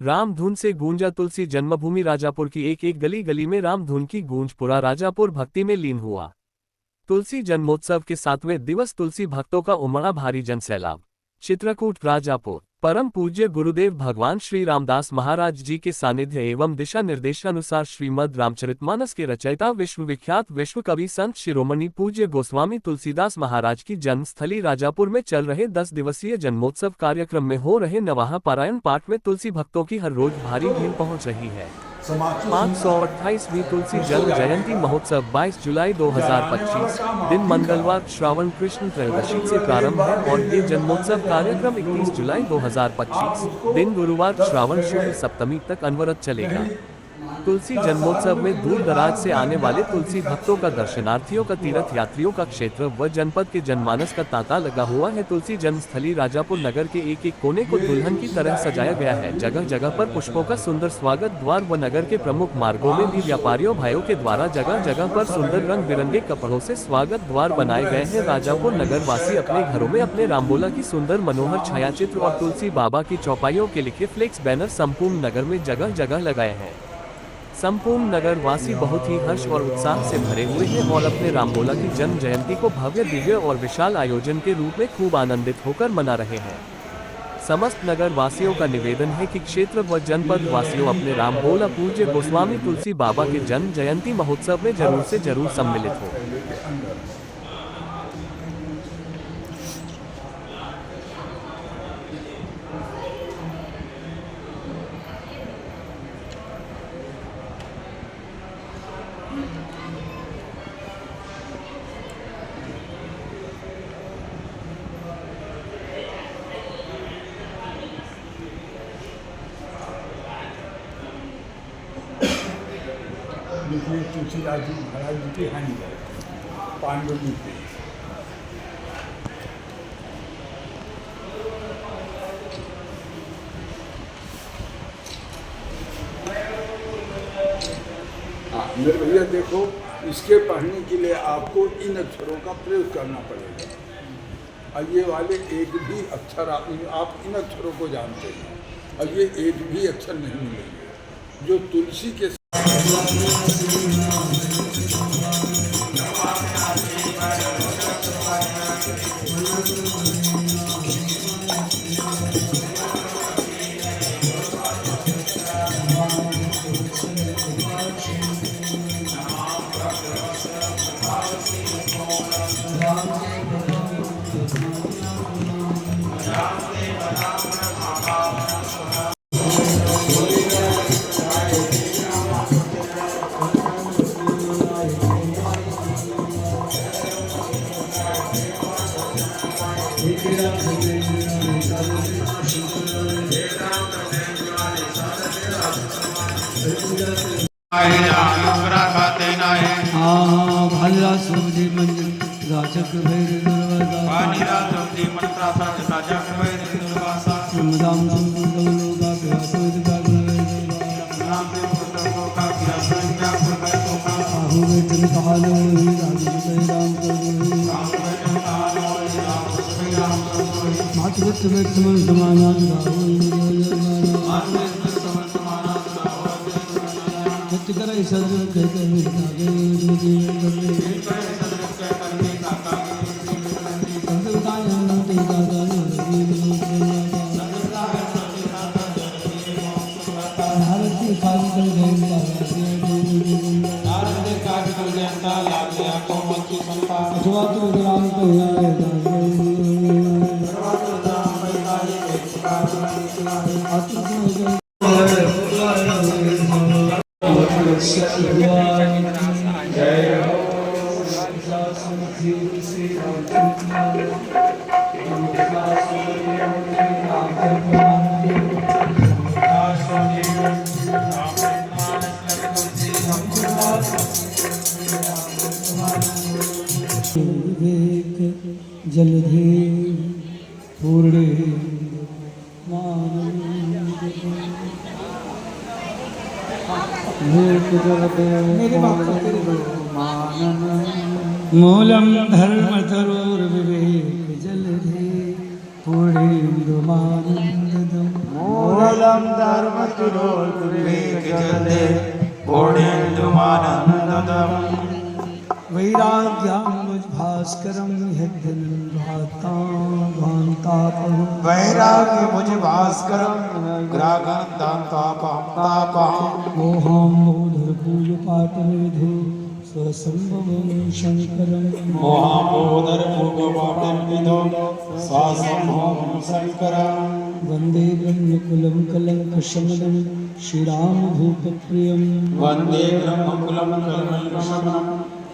राम धुन से गूंजा तुलसी जन्मभूमि राजापुर की एक एक गली गली में राम धुन की गूंज पूरा राजापुर भक्ति में लीन हुआ। तुलसी जन्मोत्सव के 7वें दिवस तुलसी भक्तों का उमड़ा भारी जनसैलाब। चित्रकूट राजापुर परम पूज्य गुरुदेव भगवान श्री रामदास महाराज जी के सानिध्य एवं दिशा निर्देशानुसार श्रीमद् रामचरितमानस के रचयिता विश्वविख्यात विश्व कवि संत शिरोमणि पूज्य गोस्वामी तुलसीदास महाराज की जन्मस्थली राजापुर में चल रहे 10 दिवसीय जन्मोत्सव कार्यक्रम में हो रहे नवाह पारायण पाठ में तुलसी भक्तों की हर रोज भारी भीड़ पहुंच रही है। 528वीं तुलसी जन्म जयंती महोत्सव 22 जुलाई 2025 दिन मंगलवार श्रावण कृष्ण त्रयोदशी से प्रारंभ है और ये जन्मोत्सव कार्यक्रम 31 जुलाई 2025 दिन गुरुवार श्रावण शुक्ल सप्तमी तक अनवरत चलेगा। तुलसी जन्मोत्सव में दूर दराज से आने वाले तुलसी भक्तों का, दर्शनार्थियों का, तीर्थ यात्रियों का क्षेत्र व जनपद के जनमानस का तांता लगा हुआ है। तुलसी जन्मस्थली राजापुर नगर के एक एक कोने को दुल्हन की तरह सजाया गया है। जगह जगह पर पुष्पों का सुंदर स्वागत द्वार व नगर के प्रमुख मार्गों में भी व्यापारियों भाइयों के द्वारा जगह जगह पर सुंदर रंग बिरंगे कपड़ों से स्वागत द्वार बनाए गए हैं। राजापुर नगर वासी अपने घरों में अपने रामबोला की सुंदर मनोहर छायाचित्र और तुलसी बाबा की चौपाइयों के लिखे फ्लेक्स बैनर संपूर्ण नगर में जगह जगह लगाए हैं। संपूर्ण नगर वासी बहुत ही हर्ष और उत्साह से भरे हुए हैं और अपने रामबोला की जन्म जयंती को भव्य दिव्य और विशाल आयोजन के रूप में खूब आनंदित होकर मना रहे हैं। समस्त नगर वासियों का निवेदन है कि क्षेत्र व जनपद वासियों अपने रामबोला पूज्य गोस्वामी तुलसी बाबा के जन्म जयंती महोत्सव में जरूर से जरूर सम्मिलित हो। जिसमें तुलसीदास जी महाराज जी की हानि है पांडुलिपि। मेरे भैया देखो, इसके पढ़ने के लिए आपको इन अक्षरों का प्रयोग करना पड़ेगा और ये वाले एक भी अक्षर आप इन अक्षरों को जानते हैं और ये एक भी अक्षर नहीं मिलेंगे जो तुलसी के भाला सूदी मंजिल राजक भैर दुर्वासा पानीरा सूदी मंत्रा साज राजक भैर दुर्वासा समदाम संपूर्ण लोका व्यासोद भगवै नाम पे पुस्तकों का व्यासन का पुस्तकों का आहु वेतन कालो ही राम राम प्रभु मातृत्व वेतन समाना कर सदर कहते हैं जलधि पूर्णे मूलम धर्म तरोर विवेक जलधि पूर्णेन्दुमानंदम मूलम धर्मतिरोर्विवेकजले पूर्णेन्दुमानन्ददम् वैराग्यामुज्भास्करं ह्यग्निर्घातापहं वैराग्य मुझ भास्करम ग्रागंतापापापापहं मोहाम्बोधरपूजपाठनिधो स्वसंभवं शङ्करं मोहाम्बोधरपूगपाटलविधो स्वासंभवं शङ्करं वन्दे ब्रह्मकुलं कलङ्कशमनं श्रीरामभूपप्रियं वन्दे ब्रह्मकुलं कलमशमनं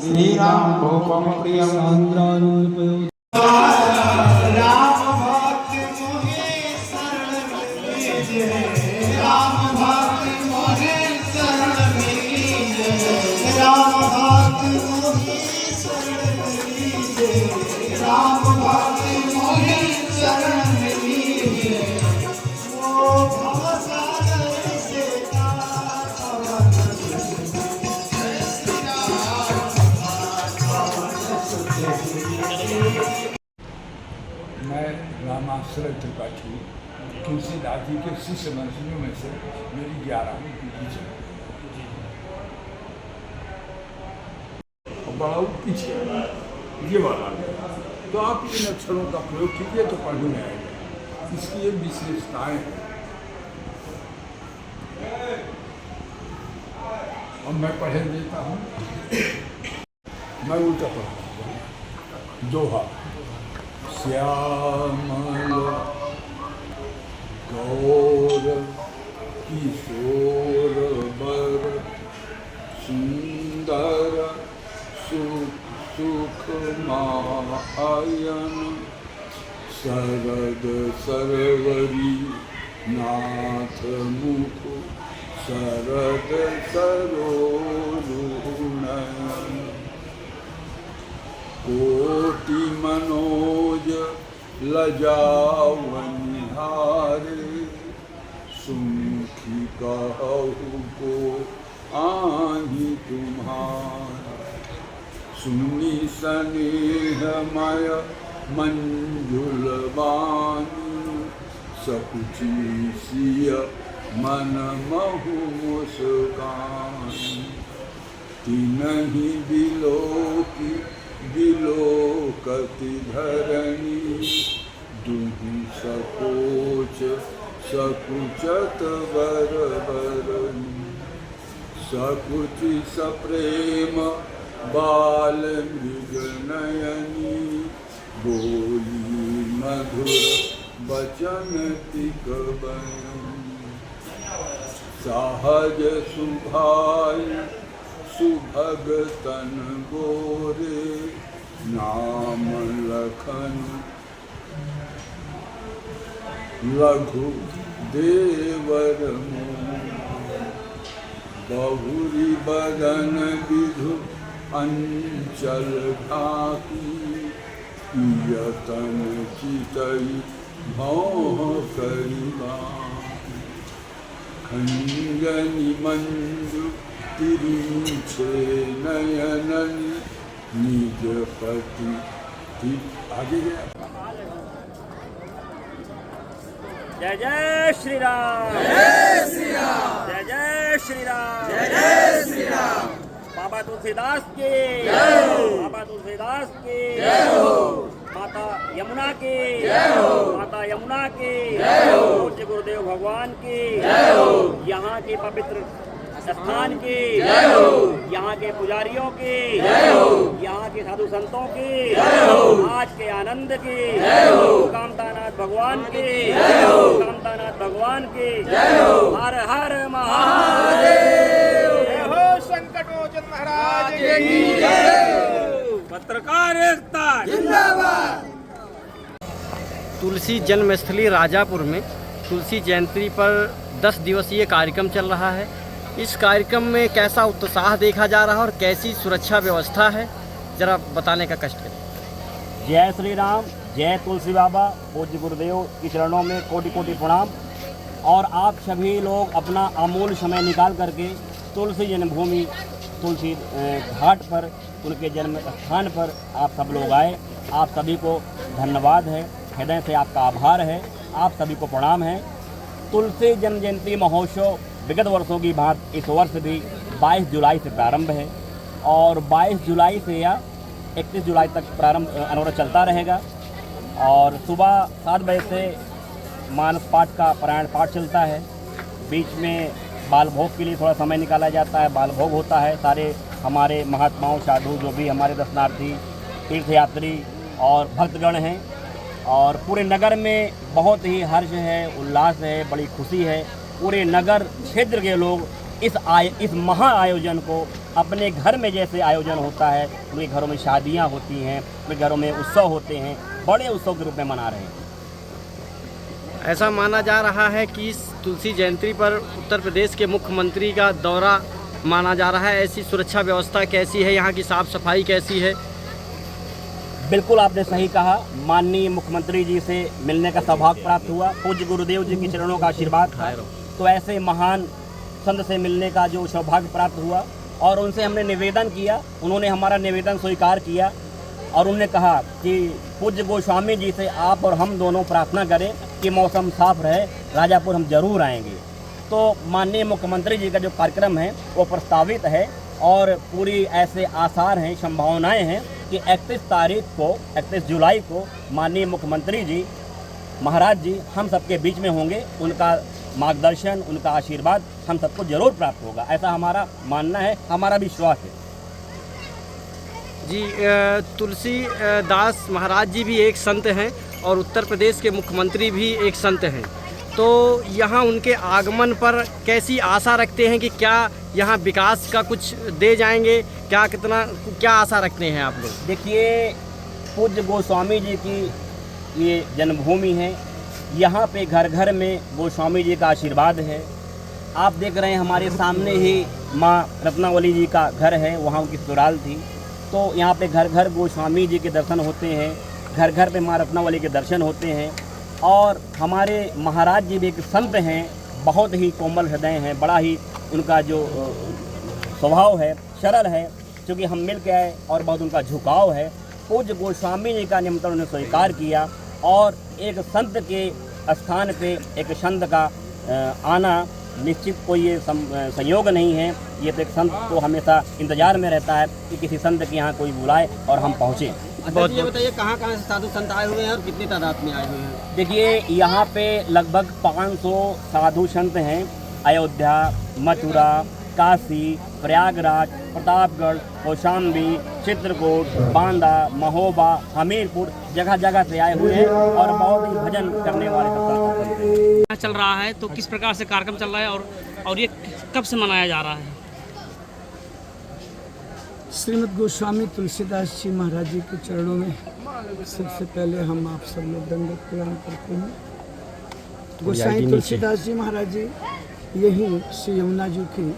श्रीराम भूपम प्रियं सान्द्रानुपयो मैं रामाश्रय त्रिपाठी तुलसीदास जी के शिष्य मंत्रियों में से मेरी 11वीं पीढ़ी चल और बड़ा पीछे ये वाला तो आप इन अक्षरों का प्रयोग कीजिए तो पढ़ने में आएगा। इसकी ये विशेषताएं हैं। अब मैं पढ़े देता हूँ, मैं उल्टा पढ़ता हूँ। दोहा श्यामल गौर किशोर बर सुंदर सुख मायन शरद सरवरी नाथ मुख शरद सरोरुनयन कोटि मनोज लजावनिहारे सुखी कहु को आही तुम्हारा सुनी स्नेहमय मंजुल वाणी सकुची सिय मन महु मुस्कानी तिनहि बिलोकी बिलोकति धरणी दुहि सकोच सकुचत बर बरनी सकुचि सप्रेम बाल मृग नयनी बोली मधुर बचन तिक बयनी सहज सुभाई सुभग तन गोरे नाम लखन लघु देवर बहुरी बदन विधु अंचल ढाकी यतन चितई भौह करिबा खंजनि मंजु तिरिछे नयनन निज पति आगे गया। जय जय श्री राम, जय श्री राम, जय जय श्री राम, जय जय श्री राम। बाबा तुलसीदास की जय हो, बाबा तुलसीदास की जय हो, माता यमुना की जय हो, माता यमुना की जय हो, पूज्य गुरुदेव भगवान की जय हो, यहाँ के पवित्र स्थान की जय हो, यहाँ के पुजारियों की जय हो, यहाँ के साधु संतों की जय हो, आज के आनंद की जय हो, कामतानाथ भगवान की जय हो, कामतानाथ भगवान की जय हो। हर हर महादेव, जय हो संकटमोचन महाराज की जय हो। पत्रकार एकता जिंदाबाद। तुलसी जन्मस्थली राजापुर में तुलसी जयंती पर 10 दिवसीय कार्यक्रम चल रहा है। इस कार्यक्रम में कैसा उत्साह देखा जा रहा है और कैसी सुरक्षा व्यवस्था है, जरा बताने का कष्ट करें। जय श्री राम, जय तुलसी बाबा। पूज्य गुरुदेव के चरणों में कोटि कोटि प्रणाम। और आप सभी लोग अपना अमूल्य समय निकाल करके तुलसी जन्मभूमि तुलसी घाट पर, उनके जन्म स्थान पर आप सब लोग आए। आप सभी को धन्यवाद है, हृदय से आपका आभार है, आप सभी को प्रणाम है। तुलसी जन्म जयंती महोत्सव विगत वर्षों की भांति इस वर्ष भी 22 जुलाई से प्रारंभ है और 22 जुलाई से या 31 जुलाई तक प्रारंभ अनवरत चलता रहेगा। और सुबह 7 बजे से मानस पाठ का पारायण पाठ चलता है, बीच में बाल भोग के लिए थोड़ा समय निकाला जाता है, बाल भोग होता है। सारे हमारे महात्माओं साधु जो भी हमारे दर्शनार्थी तीर्थयात्री और भक्तगण हैं और पूरे नगर में बहुत ही हर्ष है, उल्लास है, बड़ी खुशी है। पूरे नगर क्षेत्र के लोग इस महा आयोजन को अपने घर में जैसे आयोजन होता है, उनके घरों में शादियां होती हैं, उनके घरों में उत्सव होते हैं, बड़े उत्सव के रूप में मना रहे हैं। ऐसा माना जा रहा है कि इस तुलसी जयंती पर उत्तर प्रदेश के मुख्यमंत्री का दौरा माना जा रहा है। ऐसी सुरक्षा व्यवस्था कैसी है, यहाँ की साफ सफाई कैसी है? बिल्कुल आपने सही कहा। माननीय मुख्यमंत्री जी से मिलने का सौभाग्य प्राप्त हुआ, पूज्य गुरुदेव जी के चरणों का आशीर्वाद था, तो ऐसे महान संत से मिलने का जो सौभाग्य प्राप्त हुआ और उनसे हमने निवेदन किया, उन्होंने हमारा निवेदन स्वीकार किया और उन्होंने कहा कि पूज्य गोस्वामी जी से आप और हम दोनों प्रार्थना करें कि मौसम साफ रहे, राजापुर हम जरूर आएंगे। तो माननीय मुख्यमंत्री जी का जो कार्यक्रम है वो प्रस्तावित है और पूरी ऐसे आसार हैं, संभावनाएं हैं कि 31 जुलाई को माननीय मुख्यमंत्री जी महाराज जी हम सबके बीच में होंगे। उनका मार्गदर्शन, उनका आशीर्वाद हम सबको जरूर प्राप्त होगा, ऐसा हमारा मानना है, हमारा विश्वास है। जी, तुलसी दास महाराज जी भी एक संत हैं और उत्तर प्रदेश के मुख्यमंत्री भी एक संत हैं, तो यहाँ उनके आगमन पर कैसी आशा रखते हैं कि क्या यहाँ विकास का कुछ दे जाएंगे, क्या आशा रखते हैं आप लोग? देखिए, पूज्य गोस्वामी जी की ये जन्मभूमि है, यहाँ पे घर घर में गोस्वामी जी का आशीर्वाद है। आप देख रहे हैं हमारे सामने ही माँ रत्नावली जी का घर है, वहाँ उनकी ससुराल थी, तो यहाँ पे घर घर गोस्वामी जी के दर्शन होते हैं, घर घर पे माँ रत्नावली के दर्शन होते हैं। और हमारे महाराज जी भी एक संत हैं, बहुत ही कोमल हृदय हैं, बड़ा ही उनका जो स्वभाव है सरल है, क्योंकि हम मिल के आए और बहुत उनका झुकाव है। पूज्य गोस्वामी जी का निमंत्रण उन्होंने स्वीकार किया और एक संत के स्थान पे एक संत का आना निश्चित कोई ये संयोग नहीं है। ये तो एक संत तो हमेशा इंतजार में रहता है कि किसी संत के यहाँ कोई बुलाए और हम पहुँचें। अच्छा, ये बताइए कहाँ से साधु संत आए हुए हैं और कितनी तादाद में आए हुए हैं? देखिए, यहाँ पे लगभग 500 साधु संत हैं। अयोध्या, मथुरा, काशी, प्रयागराज, प्रतापगढ़, कौशाम्बी, चित्रकूट, बांदा, महोबा, हमीरपुर, जगह जगह से आए हुए हैं और बहुत ही भजन करने वाले सब चल रहा है। तो किस प्रकार से कार्यक्रम चल रहा है और ये कब से मनाया जा रहा है? श्रीमद् गोस्वामी तुलसीदास जी महाराज जी के चरणों में सबसे पहले हम आप सब लोग दंडवत प्रणाम करते हैं। गोसाई तुलसीदास जी महाराज जी यही श्री यमुना जी की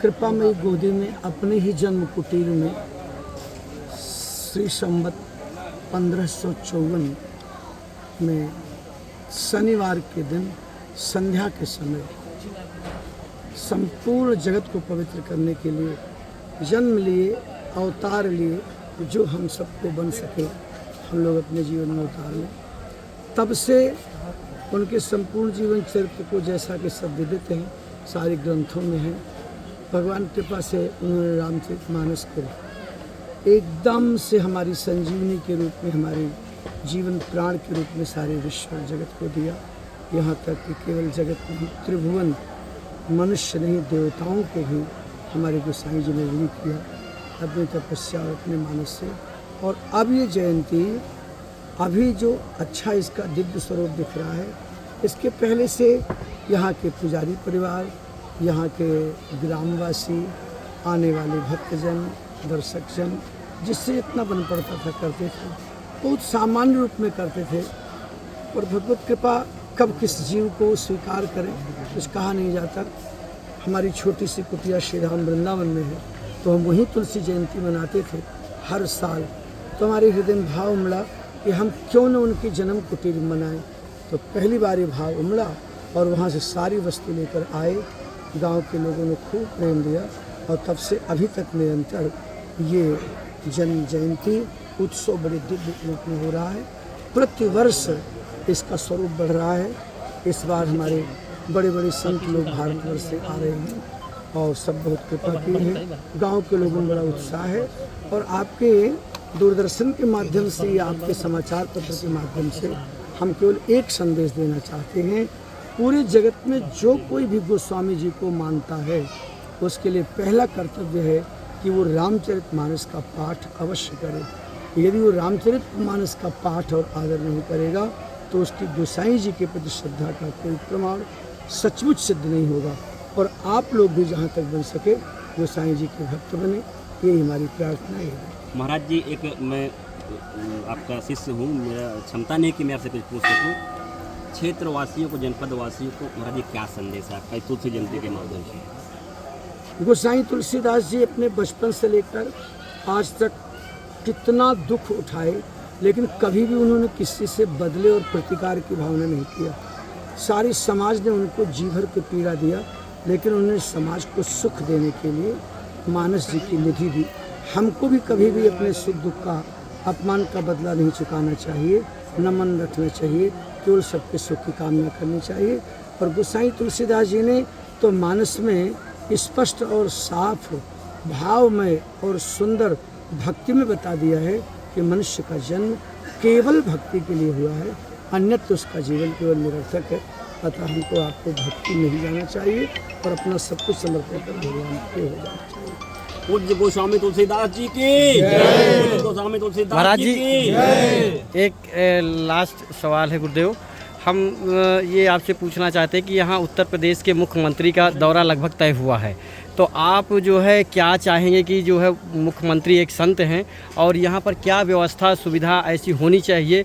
कृपामयी गोदी में अपने ही जन्म कुटीर में श्री संवत 1554 में शनिवार के दिन संध्या के समय संपूर्ण जगत को पवित्र करने के लिए जन्म लिए, अवतार लिए, जो हम सबको बन सके हम लोग अपने जीवन में उतार लें। तब से उनके संपूर्ण जीवन चरित्र को जैसा कि सब विदित हैं, सारे ग्रंथों में है, भगवान कृपा से उन्होंने रामचरितमानस को एकदम से हमारी संजीवनी के रूप में, हमारे जीवन प्राण के रूप में सारे विश्व जगत को दिया। यहाँ तक कि केवल जगत नहीं, त्रिभुवन मनुष्य नहीं, देवताओं को भी हमारे गोसाई जी ने ऋणी किया अपनी तपस्या और अपने मानस से। और अब ये जयंती अभी जो अच्छा इसका दिव्य स्वरूप दिख रहा है, इसके पहले से यहाँ के पुजारी परिवार, यहाँ के ग्रामवासी, आने वाले भक्तजन, दर्शकजन, जिससे इतना बन पड़ता था करते थे, बहुत सामान्य रूप में करते थे। और भगवत कृपा कब किस जीव को स्वीकार करें कुछ कहा नहीं जाता। हमारी छोटी सी कुटिया श्री राम वृंदावन में है, तो हम वहीं तुलसी जयंती मनाते थे हर साल। तो हमारे हृदय में भाव उमड़ा कि हम क्यों न उनकी जन्म कुटीर मनाएं। तो पहली बार ये भाव उमड़ा और वहाँ से सारी वस्तु लेकर आए। गांव के लोगों ने खूब प्रेम दिया और तब से अभी तक निरंतर ये जन्म जयंती उत्सव बड़े दिव्य रूप में हो रहा है। प्रतिवर्ष इसका स्वरूप बढ़ रहा है इस बार हमारे बड़े बड़े संत लोग भारतवर्ष से आ रहे हैं और सब बहुत कृपा की है। गांव के लोगों में बड़ा उत्साह है और आपके दूरदर्शन के माध्यम से या आपके समाचार पत्र के माध्यम से हम केवल एक संदेश देना चाहते हैं। पूरे जगत में जो कोई भी गोस्वामी जी को मानता है उसके लिए पहला कर्तव्य है कि वो रामचरितमानस का पाठ अवश्य करे। यदि वो रामचरितमानस का पाठ और आदर नहीं करेगा तो उसकी गोसाई जी के प्रति श्रद्धा का कोई प्रमाण सचमुच सिद्ध नहीं होगा। और आप लोग भी जहाँ तक बन सके गोसाई जी के भक्त बने, यही हमारी प्रार्थना है। महाराज जी, एक मैं आपका शिष्य हूँ, मेरा क्षमता नहीं कि मैं आपसे कुछ पूछ सकूँ। क्षेत्रवासियों को, जनपद वासियों को महाराज जी क्या संदेश है आपका तुलसी जयंती के माध्यम से? गोसाई तुलसीदास जी अपने बचपन से लेकर आज तक कितना दुख उठाए, लेकिन कभी भी उन्होंने किसी से बदले और प्रतिकार की भावना नहीं किया। सारी समाज ने उनको जी भर के पीड़ा दिया, लेकिन उन्होंने समाज को सुख देने के लिए मानस जी की निधि दी। हमको भी कभी भी अपने सुख दुख का, अपमान का बदला नहीं चुकाना चाहिए, नमन रखना चाहिए, केवल सबके सुख की कामना करनी चाहिए। और गोसाई तुलसीदास जी ने तो मानस में स्पष्ट और साफ भावमय और सुंदर भक्ति में बता दिया है कि मनुष्य का जन्म केवल भक्ति के लिए हुआ है, अन्यथा उसका जीवन केवल निरर्थक है। अतः हमको आपको भक्ति में ही जाना चाहिए और अपना सब कुछ समर्पण कर भगवान के हो जाना चाहिए। पूज्य गोस्वामी तुलसीदास जी की जय। गोस्वामी तुलसीदास महाराज जी जी की जय। एक लास्ट सवाल है गुरुदेव, हम ये आपसे पूछना चाहते हैं कि यहाँ उत्तर प्रदेश के मुख्यमंत्री का दौरा लगभग तय हुआ है, तो आप जो है क्या चाहेंगे कि जो है मुख्यमंत्री एक संत हैं और यहाँ पर क्या व्यवस्था सुविधा ऐसी होनी चाहिए